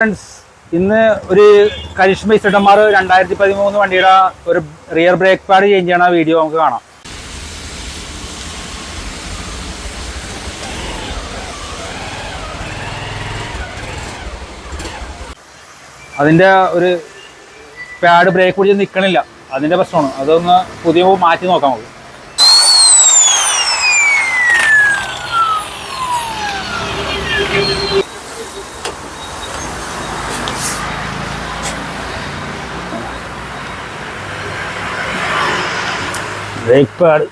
Friends, ഇന്ന് ഒരു കരിഷ്മ ഇസഡന്മാർ 2013 വണ്ടിയുടെ ഒരു റിയർ ബ്രേക്ക് പാഡ് ചേഞ്ച് ചെയ്യണ വീഡിയോ നമുക്ക് കാണാം. അതിൻ്റെ ഒരു പാഡ് ബ്രേക്ക് പിടിച്ച് നിൽക്കണില്ല, അതിൻ്റെ പ്രശ്നമാണ്. അതൊന്ന് പുതിയ മാറ്റി നോക്കാം നമുക്ക്. ബ്രേക്ക് പാഡ്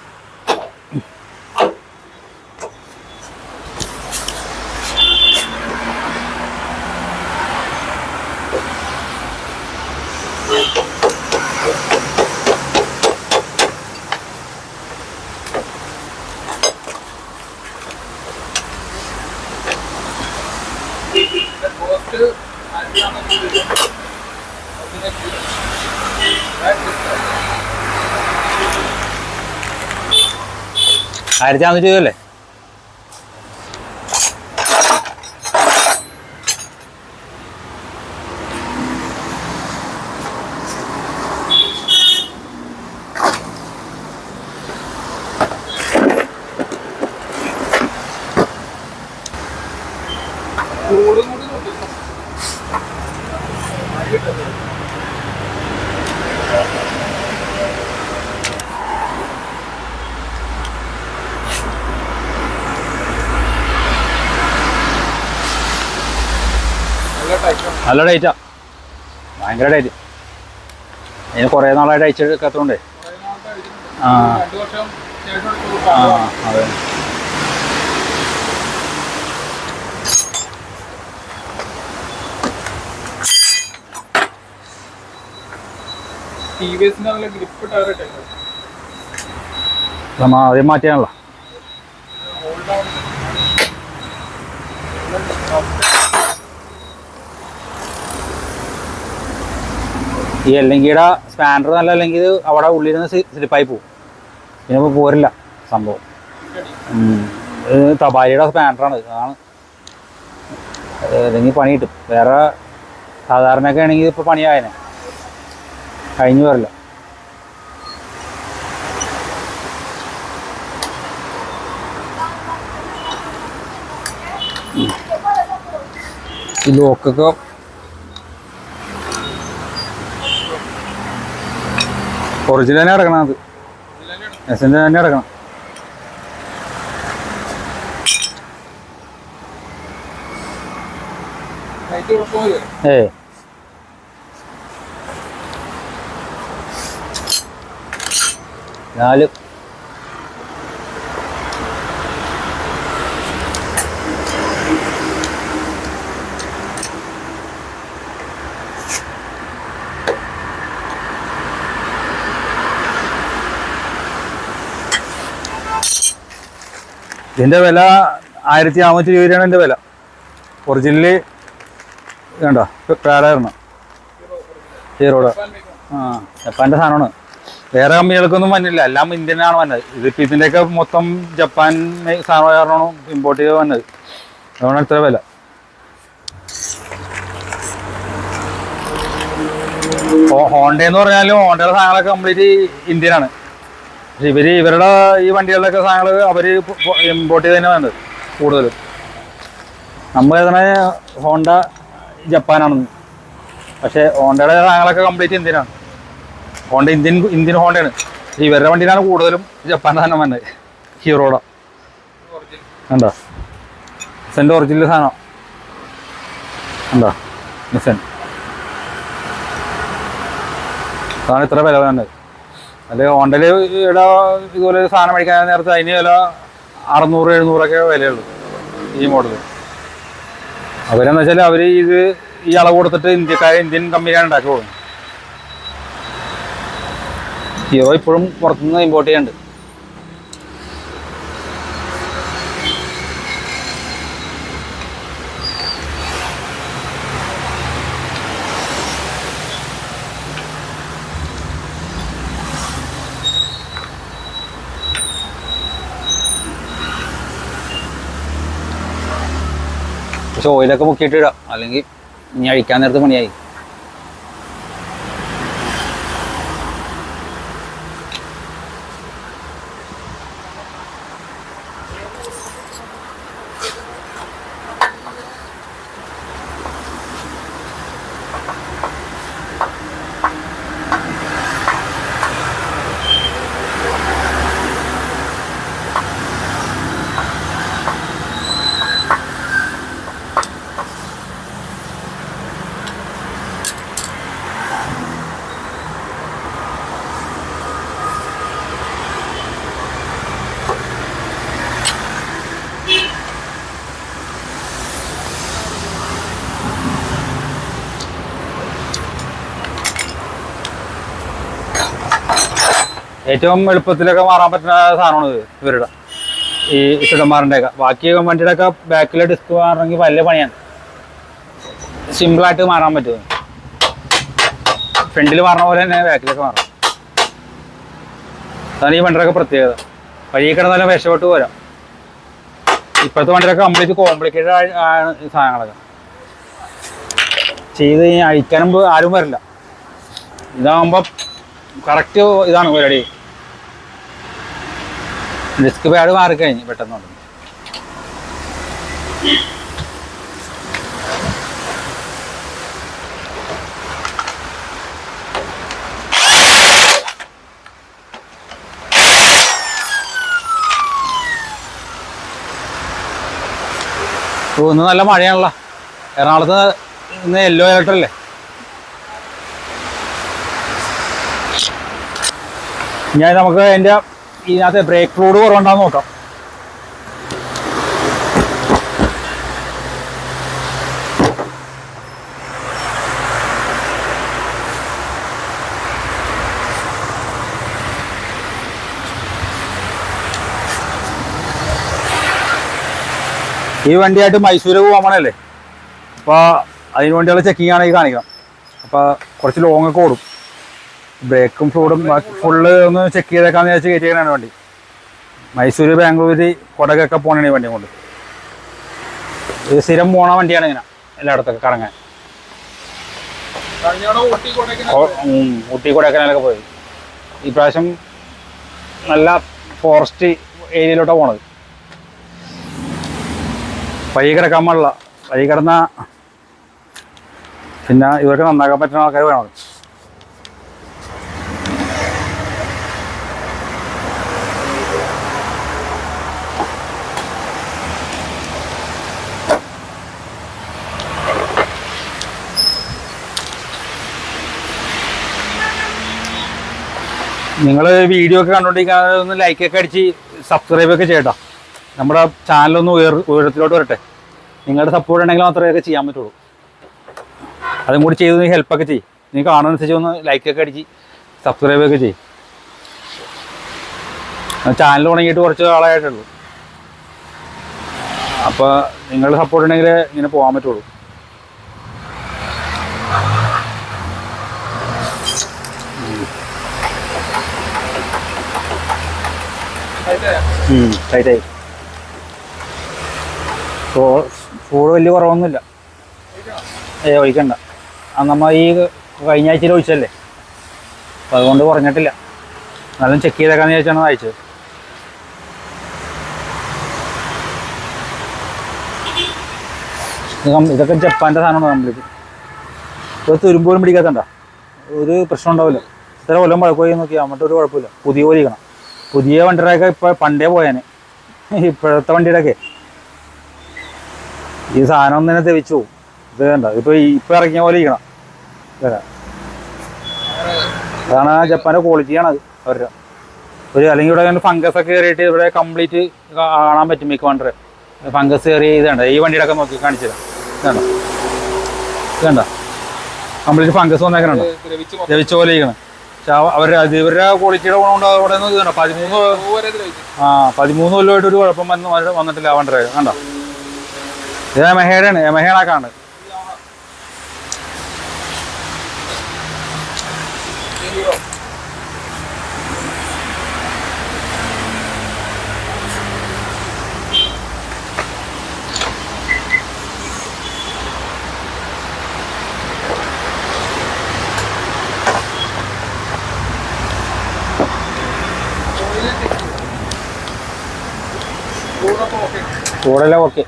$1400 അല്ലേ? നല്ല ഡേറ്റാ, ഭയങ്കര ഡേറ്റ്. അതിന് കുറേ നാളായിട്ട് അയച്ചെടുക്കാത്തതുകൊണ്ടേ. അതെ. ആദ്യം മാറ്റിയാണല്ലോ. ഈ എല്ലെങ്കിയുടെ സ്പാൻഡർ നല്ല, അല്ലെങ്കിൽ അവിടെ ഉള്ളിൽ നിന്ന് സ്ലിപ്പായി പോകും, പിന്നെ പോരില്ല സംഭവം. തബാരിയുടെ സ്പാൻഡറാണ്, അതാണ്. അല്ലെങ്കിൽ പണി കിട്ടും. വേറെ സാധാരണയൊക്കെ ആണെങ്കിൽ ഇപ്പോൾ പണിയായനെ കഴിഞ്ഞു വരില്ല. ഈ ലോക്കൊക്കെ ഒറിജിനൽ തന്നെ കിടക്കണം, അത് എസിൻ്റെ തന്നെ കിടക്കണം. നാല് ഇതിൻ്റെ വില 1500 രൂപയാണ് എൻ്റെ വില. ഒറിജിനല് വേണ്ട പാടായിരുന്നു, ഹീറോയുടെ. ജപ്പാൻ്റെ സാധനമാണ്. വേറെ കമ്പനികൾക്കൊന്നും വന്നില്ല, എല്ലാം ഇന്ത്യനാണ് വന്നത്. ഇതിപ്പോൾ ഇതിൻ്റെയൊക്കെ മൊത്തം ജപ്പാൻ സാധനം കാരണമാണ് ഇമ്പോർട്ട് ചെയ്ത് വന്നത്. അതുകൊണ്ട് ഇത്ര വില. ഹോണ്ടയെന്ന് പറഞ്ഞാലും ഹോണ്ടയുടെ സാധനങ്ങളൊക്കെ കംപ്ലീറ്റ് ഇന്ത്യനാണ്. പക്ഷെ ഇവരുടെ ഈ വണ്ടികളിലൊക്കെ സാധനങ്ങൾ അവർ ഇമ്പോർട്ട് ചെയ്ത് തന്നെ വേണ്ടത് കൂടുതലും. നമ്മൾ എഴുതണ ഹോണ്ട ജപ്പാനാണെന്ന്, പക്ഷേ ഹോണ്ടയുടെ സാധനങ്ങളൊക്കെ കംപ്ലീറ്റ് ഇന്ത്യനാണ്. ഹോണ്ട ഇന്ത്യൻ ഹോണ്ടയാണ്. ഇവരുടെ വണ്ടിയിലാണ് കൂടുതലും ജപ്പാൻ്റെ സാധനം വന്നത്, ഹീറോയുടെ. എന്താ നിസൻ്റെ ഒറിജിനൽ സാധനം എന്താ നിസൻ. അതാണ് ഇത്ര വില വേണ്ടത്. അല്ലെങ്കിൽ ഹോണ്ടയിൽ ഇവിടെ ഇതുപോലെ സാധനം മേടിക്കാൻ നേരത്തെ അതിന് വില 600-700 വിലയുള്ളൂ ഈ മോഡൽ. അവരെന്ന് വെച്ചാൽ അവർ ഈ അളവ് കൊടുത്തിട്ട് ഇന്ത്യൻ കമ്പനിയാണ് ഉണ്ടാക്കി പോകുന്നത്. ഹീറോ ഇപ്പോഴും പുറത്തുനിന്ന് ഇമ്പോർട്ട് ചെയ്യാണ്ട്. പക്ഷെ ഓയിലൊക്കെ മുക്കിയിട്ട് ഇടാം, അല്ലെങ്കിൽ ഇനി അഴിക്കാൻ നേരത്ത് പണിയായി. ഏറ്റവും എളുപ്പത്തിലൊക്കെ മാറാൻ പറ്റുന്ന സാധനമാണ് ഇത് ഇവരുടെ ഈ ഷുഡന്മാറിൻ്റെയൊക്കെ. ബാക്കി വണ്ടിയുടെ ഒക്കെ ബാക്കിലെ ഡിസ്ക് മാറണമെങ്കിൽ വലിയ പണിയാണ്. സിമ്പിളായിട്ട് മാറാൻ പറ്റും. ഫ്രണ്ടിൽ മാറണ പോലെ തന്നെ ബാക്കിലൊക്കെ മാറാം. അതാണ് ഈ വണ്ടിയൊക്കെ പ്രത്യേകത. വഴി കിടന്നാലും രക്ഷപ്പെട്ട് പോരാം. ഇപ്പോഴത്തെ വണ്ടിയൊക്കെ കംപ്ലീറ്റ് കോംപ്ലിക്കേറ്റഡ് ആണ് ഈ സാധനങ്ങളൊക്കെ. ചെയ്ത് അഴിക്കാനും ആരും വരില്ല. ഇതാകുമ്പോൾ കറക്റ്റ് ഇതാണ് പരിപാടി. ഡിസ്ക് പാഡ് മാറിക്കഴിഞ്ഞ് പെട്ടെന്ന് ഇന്ന് നല്ല മഴയാണല്ലോ. എറണാകുളത്ത് ഇന്ന് യെല്ലോ അലർട്ട് അല്ലേ. ഞാൻ നമുക്ക് അതിൻ്റെ ഇതിനകത്ത് ബ്രേക്ക് ഫ്ലൂയിഡ് കുറവുണ്ടാന്ന് നോക്കാം. ഈ വണ്ടിയായിട്ട് മൈസൂര് പോകാമണല്ലേ. അപ്പോൾ അതിന് വേണ്ടിയുള്ള ചെക്കിംഗ് ആണ് ഈ കാണിക്കണം. അപ്പോൾ കുറച്ച് ലോങ് ഒക്കെ ഓടും. ബ്രേക്കും ഫ്ലൂയിഡും ഫുള്ള് ഒന്ന് ചെക്ക് ചെയ്തേക്കാന്ന് വിചാരിച്ച് കയറ്റിയാണ് വണ്ടി. മൈസൂര്, ബാംഗ്ലൂര്, കൊടകൊക്കെ പോകണേ വണ്ടി കൊണ്ട്. ഇത് സ്ഥിരം പോണ വണ്ടിയാണ് ഇങ്ങനെ എല്ലായിടത്തൊക്കെ കറങ്ങാൻ. ഊട്ടി കൊടൈക്കനാലൊക്കെ പോയി. ഈ പ്രാവശ്യം നല്ല ഫോറസ്റ്റ് ഏരിയയിലോട്ടാണ് പോണത്. വഴി കിടക്കാൻ പാടില്ല. വഴി കിടന്ന പിന്നെ ഇവർക്ക് നന്നാക്കാൻ പറ്റുന്ന ആൾക്കാർ വേണം. നിങ്ങൾ വീഡിയോ ഒക്കെ കണ്ടുകൊണ്ടിരിക്കാൻ ഒന്ന് ലൈക്കൊക്കെ അടിച്ച് സബ്സ്ക്രൈബ് ഒക്കെ ചെയ്യട്ടോ. നമ്മുടെ ചാനലൊന്ന് ഉയരത്തിലോട്ട് വരട്ടെ. നിങ്ങളുടെ സപ്പോർട്ട് ഉണ്ടെങ്കിൽ മാത്രമേ ചെയ്യാൻ പറ്റുള്ളൂ. അതും കൂടി ചെയ്ത് ഹെൽപ്പൊക്കെ ചെയ്യും. നീ കാണുന്നതനുസരിച്ച് ഒന്ന് ലൈക്കൊക്കെ അടിച്ച് സബ്സ്ക്രൈബ് ഒക്കെ ചെയ്യും. ചാനൽ തുടങ്ങിയിട്ട് കുറച്ച് ആളായിട്ടുള്ളൂ. അപ്പോൾ നിങ്ങളുടെ സപ്പോർട്ട് ഉണ്ടെങ്കിൽ ഇങ്ങനെ പോകാൻ പറ്റുള്ളൂ. ടൈറ്റായി. ചൂട് വലിയ കുറവൊന്നുമില്ല. ഒഴിക്കണ്ട. നമ്മൾ ഈ കഴിഞ്ഞ ആഴ്ചയിൽ ഒഴിച്ചല്ലേ, അപ്പം അതുകൊണ്ട് കുറഞ്ഞിട്ടില്ല. എന്നാലും ചെക്ക് ചെയ്തേക്കാന്ന് ചോദിച്ചാണ് അയച്ചത്. ഇതൊക്കെ ജപ്പാൻ്റെ സാധനമാണ് കംപ്ലീറ്റ്. ഒരു തുരുമ്പ് പോലും പിടിക്കാത്തണ്ട. ഒരു പ്രശ്നം ഉണ്ടാവില്ല. ഇത്ര കൊല്ലം പഴക്കമായി നോക്കിയാൽ മറ്റൊരു കുഴപ്പമില്ല. പുതിയ പോലിരിക്കണം. പുതിയ വണ്ടിയുടെയൊക്കെ ഇപ്പോൾ പണ്ടേ പോയാൽ ഇപ്പോഴത്തെ വണ്ടിയുടെയൊക്കെ ഈ സാധനം ഒന്നിനെ തെവിച്ചു പോകും. ഇത് വേണ്ട. ഇപ്പം ഇറങ്ങിയ പോലെ ഇരിക്കണം. അതാണ് ജപ്പാൻ്റെ ക്വാളിറ്റിയാണത് അവരുടെ. അല്ലെങ്കിൽ ഇവിടെ ഫംഗസ് ഒക്കെ കയറിയിട്ട് ഇവിടെ കംപ്ലീറ്റ് കാണാൻ പറ്റും. മിക്ക വണ്ടി ഫംഗസ് കയറി ഇതുണ്ട്. ഈ വണ്ടിയുടെ ഒക്കെ നോക്കി കാണിച്ചത് ഇതുണ്ടോ. ഇതുണ്ടോ കംപ്ലീറ്റ് ഫംഗസ് വന്നേക്കണുണ്ടോ. ലഭിച്ച പോലെ ഇരിക്കണം. പക്ഷെ ഇവരുടെ ക്വാളിറ്റിയുടെ ഗുണം കൊണ്ട് അവിടെ നിന്ന് ഇതുണ്ടോ 13 കൊല്ലമായിട്ട് ഒരു കുഴപ്പം വന്നിട്ടില്ല ആ വണ്ടി. കണ്ടോ. ഇത് യമഹയാണ്. യമഹയാണാക്കാണ്ട്. ചൂടെല്ലാം ഓക്കെ.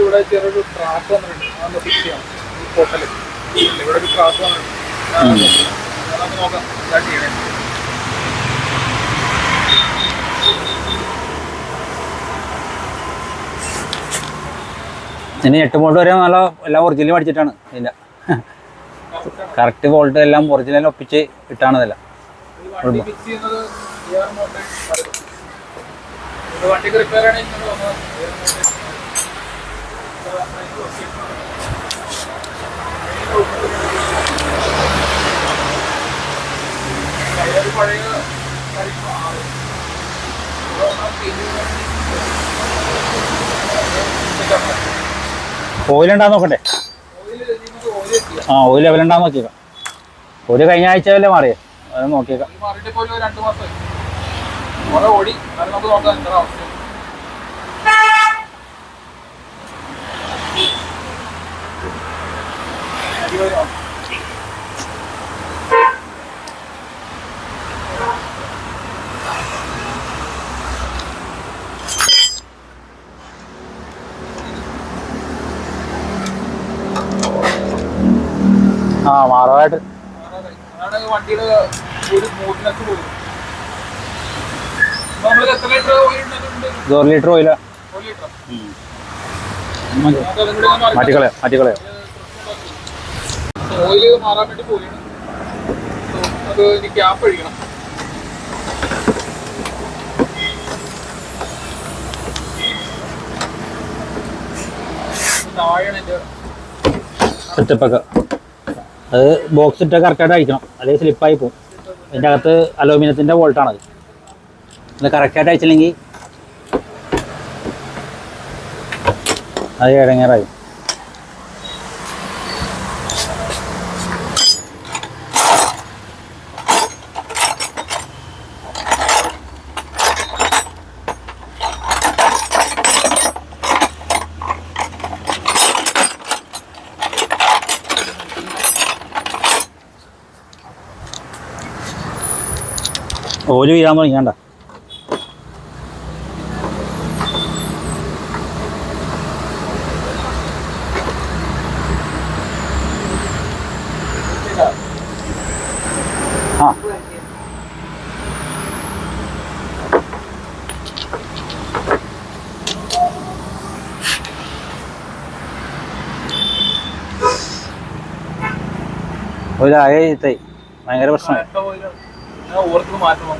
ഇവിടെ ചെറിയൊരു ട്രാക്ക് വന്നിട്ടുണ്ട്, അതൊന്ന് ഫിക്സ് ചെയ്യണം. ഈ പൊട്ടല് ഇവിടെ ഒരു ട്രാക്ക് വന്നിട്ടുണ്ട്, നോക്കാം സ്റ്റാർട്ട് ചെയ്യണേ. ഇനി 8 വോൾട്ട് വരെ നല്ല എല്ലാം ഒറിജിനൽ പഠിച്ചിട്ടാണ്. ഇല്ല, കറക്റ്റ് വോൾട്ട് എല്ലാം ഒറിജിനൽ ഒപ്പിച്ച് ഇട്ടാണ് ഇതെല്ലാം. വണ്ടി ഫിക്സ് ചെയ്യുന്നത് വണ്ടിക്ക് റിപ്പയർ ആണെങ്കിൽ പഴയ ഓയിൽ ഉണ്ടാകുന്ന നോക്കട്ടെ. ആ, ഓയിൽ ലെവലുണ്ടാകുന്ന നോക്കിയേക്കാം. ഒരു കഴിഞ്ഞ ആഴ്ച വല്ലേ മാറിയേ, അത് നോക്കിയേക്കാം. മാറിയിട്ട് പോലും 2 മാസമായി കുറെ ഓടി. അത് നമുക്ക് നോക്കാം എന്താ അവസ്ഥ. ആ, മാറാനായിട്ട് വണ്ടിയുടെ ഒരു സ്മൂത്ത്നെസ് പോലും. നമ്മൾ എത്ര ലിറ്റർ ഓയിൽ ഇട്ടിട്ടുണ്ട്? 1 ലിറ്റർ ഓയില. 1 ലിറ്റർ മാറ്റിക്കളയോ. ഓയില് മാറാൻ വേണ്ടി പോലെയാണ്. അത് ഇനി ക്യാപ്പ് അഴിക്കണം. താഴെയാണ് എൻ്റെ സെറ്റപ്പൊക്കെ. അത് ബോക്സ് ഇട്ട് കറക്റ്റായിട്ട് അയക്കണം, അല്ലെങ്കിൽ സ്ലിപ്പായി പോകും. അതിൻ്റെ അകത്ത് അലൂമിനിയത്തിൻ്റെ വോൾട്ടാണത്. അത് കറക്റ്റായിട്ട് അയച്ചില്ലെങ്കിൽ അത് ഇടങ്ങേറായി. ഓല് വീഴാൻ തുടങ്ങിയാണ്ട. ആ, ഒരായ ഭയങ്കര പ്രശ്നമാണ്. ഓർത്ത് മാറ്റണം.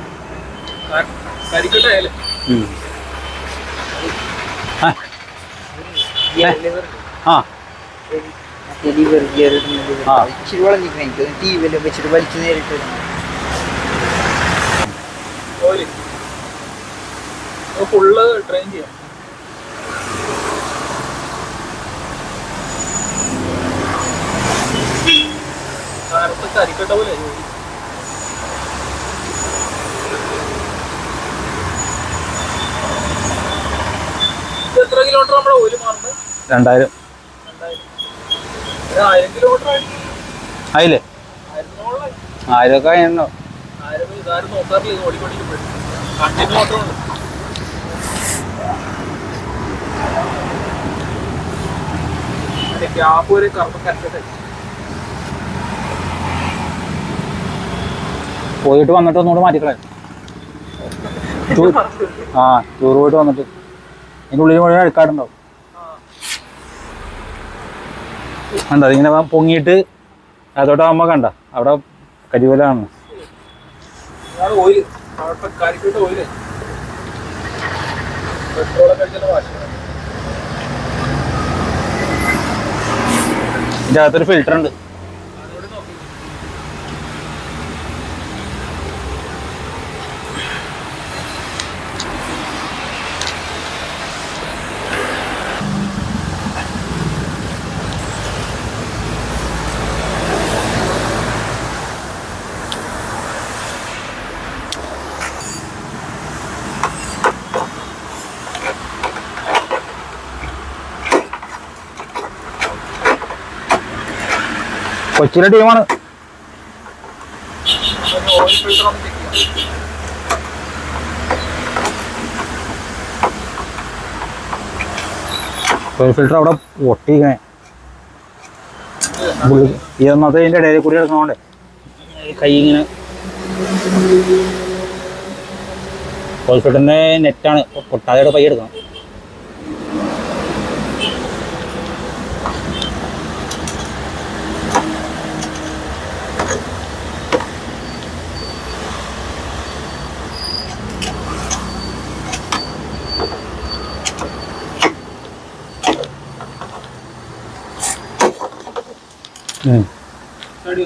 കരിക്കട്ടയല്ലേ ആ ഫുള്ള് ട്രെയിൻ ചെയ്യാം. കരിക്കട്ട പോലെ എത്ര കിലോമീറ്റർ നമ്മുടെ ഓയിൽ മാറുന്നത്? 2000. 1000 കിലോമീറ്റർ ആയില്ലേ? 1000 ഒക്കെ ആയിരുന്നോ? ഇതാരും നോക്കാറില്ല. ഓടിക്കൊണ്ടിരിക്കുമ്പോഴും കണ്ടിന്യൂ മാത്രമുണ്ട്. ഗ്യാപ്പ് ഒരു കറക്റ്റ് കറക്റ്റ് പോയിട്ട് വന്നിട്ട് ഒന്നുകൂടെ മാറ്റിക്കളെ. ആ, ടൂർ പോയിട്ട് വന്നിട്ട് അതിൻ്റെ ഉള്ളിൽ മുഴുവൻ അഴുക്കാടുണ്ടാവും. കണ്ട, അതിങ്ങനെ പൊങ്ങിയിട്ട് അതോട്ടാകുമ്പോൾ കണ്ട അവിടെ കരിവലാണ്. ഓയിൽ കരിക്കട്ട ഓയില് പെട്രോളൊക്കെ അടിച്ചാൽ വാശി. ഇതിൻ്റെ അകത്തൊരു ഫിൽറ്റർ ഉണ്ട്. കൊച്ചിയിലെ ടീമാണ്. ഓയിൽ ഫിൽറ്റർ ഒന്ന് ചെക്ക് ചെയ്യാം. ഓയിൽ ഫിൽറ്റർ അവിടെ പൊട്ടിക്കണേ. ഈ ഒന്നത്തെ ഇതിൻ്റെ ഇടയിൽ കൂടി എടുക്കണോണ്ടേ കൈ ഇങ്ങനെ. ഓയിൽ ഫിൽറ്ററിൻ്റെ നെറ്റാണ് പൊട്ടാതെ പൈ എടുക്കണം. റെഡി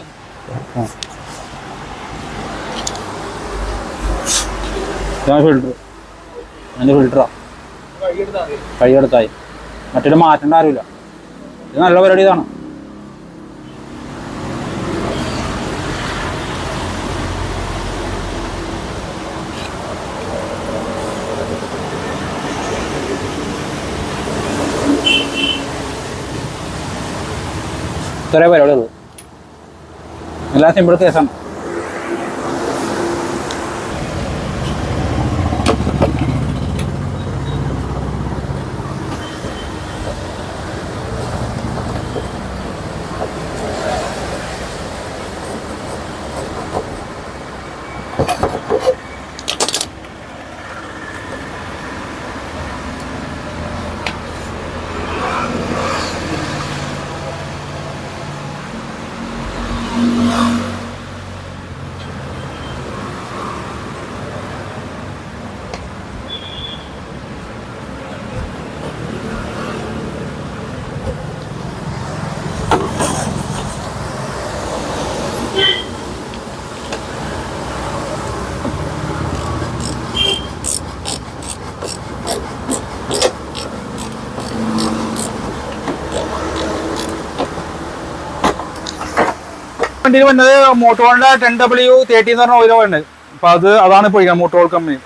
ഫിൽറ്റർ അതിൻ്റെ ഫിൽറ്ററാ കൈയെടുത്താൽ മതി. കൈയെടുത്തായി. മറ്റൊരു മാറ്റേണ്ട ആരുമില്ല. ഇത് നല്ല പരിപാടി ഇതാണ്. ഇത്രേ പരിപാടി ഉള്ളൂ. എല്ലാം സിമ്പിൾ കേസാണ്. വണ്ടിയിൽ വന്നത് മോട്ടോറിന്റെ 10W30 എന്ന് പറഞ്ഞ ഓയിലോ ഉണ്ട്. അപ്പൊ അതാണ് ഇപ്പൊ മോട്ടോർ കമ്പനി.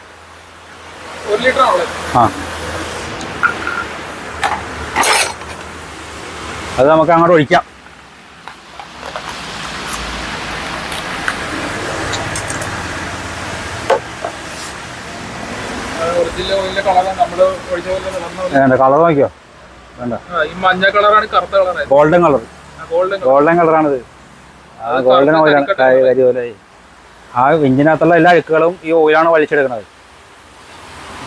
1 ലിറ്റർ ആണല്ലേ? ആ, അത് നമുക്ക് അങ്ങോട്ട് ഒഴിക്കാം. ഒറിജിനൽ ഓയിലിന്റെ കളറാണ് നമ്മൾ ഒഴിച്ച പോലെ. വേണ്ട കളർ നോക്കിയോ? വേണ്ട, ഈ മഞ്ഞ കളറാണ്, കറുത്ത കളറാണ്, ഗോൾഡൻ കളർ. ഗോൾഡൻ കളറാണിത്. ആ ഗോൾഡൻ ഓയിലാണ്. കരി പോലെ ആ എഞ്ചിനകത്തുള്ള എല്ലാ അഴുക്കുകളും ഈ ഓയിലാണ് വലിച്ചെടുക്കുന്നത്.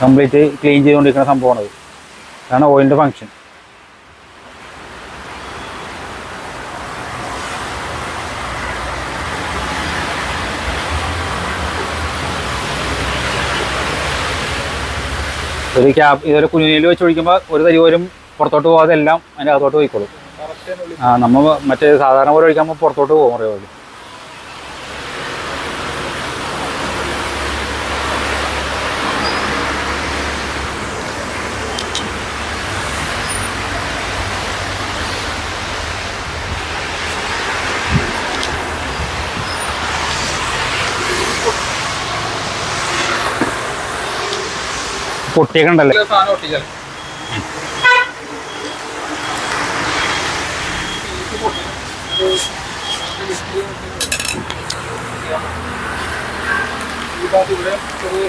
കംപ്ലീറ്റ് ക്ലീൻ ചെയ്തുകൊണ്ടിരിക്കുന്ന സംഭവമാണത്. അതാണ് ഓയിലിൻ്റെ ഫങ്ഷൻ. ഇതൊരു കുഞ്ഞിൽ വെച്ച് ഒഴിക്കുമ്പോൾ ഒരു തരി പോലും പുറത്തോട്ട് പോകാതെ എല്ലാം അതിൻ്റെ അകത്തോട്ട് പോയിക്കോളും. ആ, നമ്മൾ മറ്റേ സാധാരണ പോലെ ഒഴിക്കുമ്പോൾ പുറത്തോട്ട് പോകും കുറേ പോലെ. പൊട്ടിയൊക്കെ ഉണ്ടല്ലേ? സാധനം ഒട്ടിച്ചാൽ ഈ ഭാഗത്ത് ഇവിടെ ചെറിയ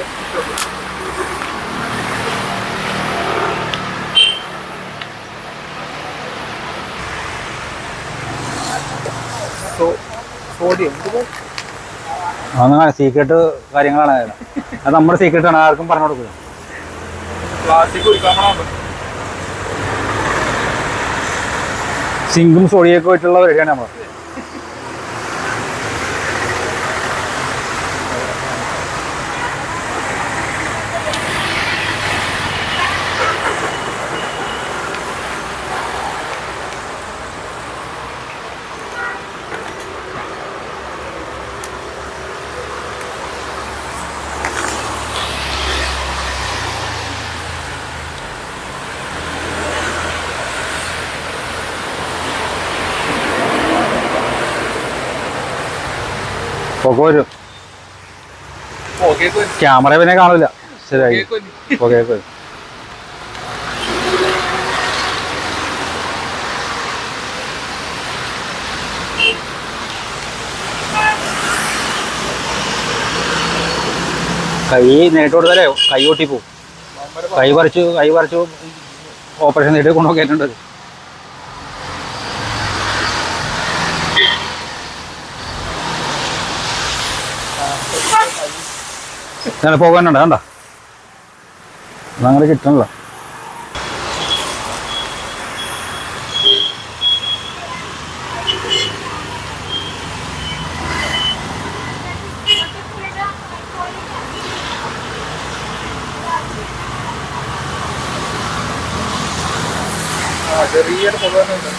സോഡിയം അതൊന്നും സീക്രട്ട് കാര്യങ്ങളാണ്. അത് നമ്മുടെ സീക്രട്ടാണ്, ആർക്കും പറഞ്ഞു കൊടുക്കുക. പ്ലാസ്റ്റിക് ഒരുക്കാമണം. സിങ്കും സോഡിയൊക്കെ വെച്ചുള്ള പരിപാടിയാണ് നമ്മൾ. പുക വരും. ക്യാമറ പിന്നെ കാണില്ല. ശരിയായി പുകയൊക്കെ വരും. കൈ നേരിട്ട് കൊടുത്താലേ കൈ പൊട്ടിപ്പോവും. കൈ പറിച്ചു ഓപ്പറേഷൻ നേരിട്ട് കൊണ്ടുപോക്കിയിട്ടുണ്ട്. അങ്ങനെ പോകാനുണ്ട് കണ്ട അതങ്ങനെ കിട്ടണല്ലോ. ചെറിയൊരു പോകാനുണ്ട്.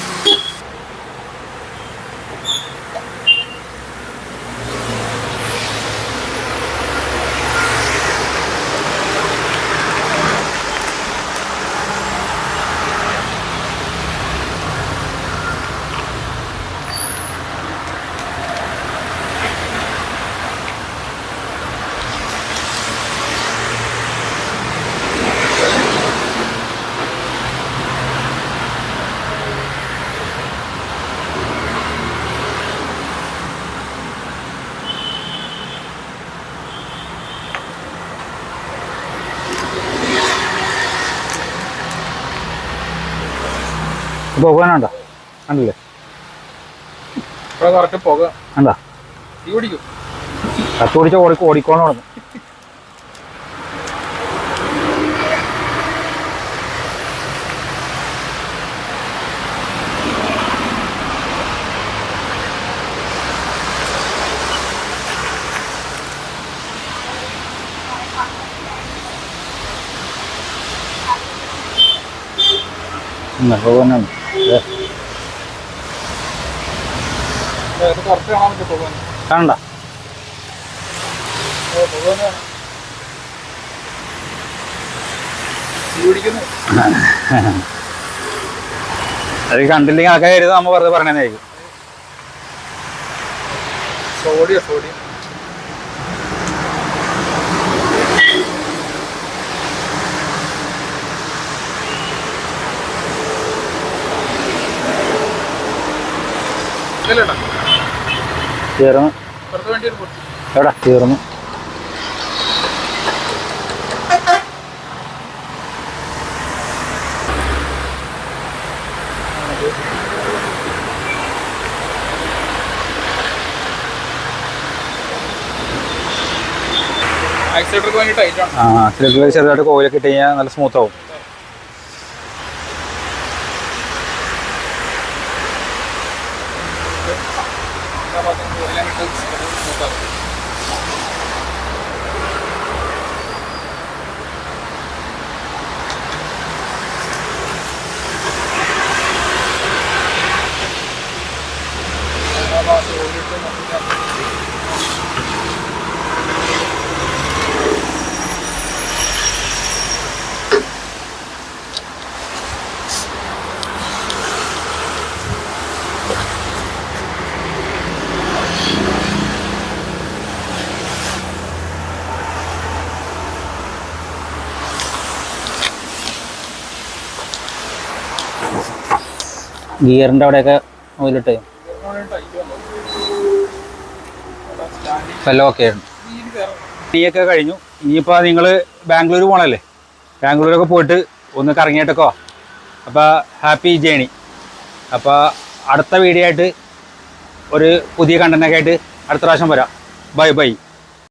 പോകാനുണ്ടോ കണ്ടില്ലേ? ഇവിടെ കറക്റ്റ് പുക കണ്ടാ തീ പിടിക്കും. കത്ത് പിടിച്ച ഓടിക്കോണം പറഞ്ഞു. പോകാനുണ്ട് കറക്റ്റ് കാണാൻ പറ്റും പോകാൻ. കാണണ്ട പോകാനാണ് തീ പിടിക്കുന്നത്. അത് കണ്ടില്ലെങ്കിൽ ആൾക്കാർ കരുത് നമ്മ വെറുതെ പറഞ്ഞതായിരിക്കും. സോഡിയം തീർന്നു. എവിടെ തീർന്നു? ആക്സിലേറ്ററിൽ ചെറുതായിട്ട് കോയിലൊക്കെ ഇട്ട് കഴിഞ്ഞാൽ നല്ല സ്മൂത്ത് ആവും. ഗിയറിൻ്റെ അവിടെയൊക്കെ ഓയിലിട്ട് എല്ലാം ഓക്കെ ആയിരുന്നു. പണിയൊക്കെ കഴിഞ്ഞു. ഇനിയിപ്പോൾ നിങ്ങൾ ബാംഗ്ലൂർ പോകണമല്ലേ? ബാംഗ്ലൂരൊക്കെ പോയിട്ട് ഒന്ന് കറങ്ങിയിട്ടൊക്കെ. അപ്പോൾ ഹാപ്പി ജേണി. അപ്പോൾ അടുത്ത വീഡിയോ ആയിട്ട് ഒരു പുതിയ കണ്ടൻ്റൊക്കെ ആയിട്ട് അടുത്ത പ്രാവശ്യം വരാം. ബൈ.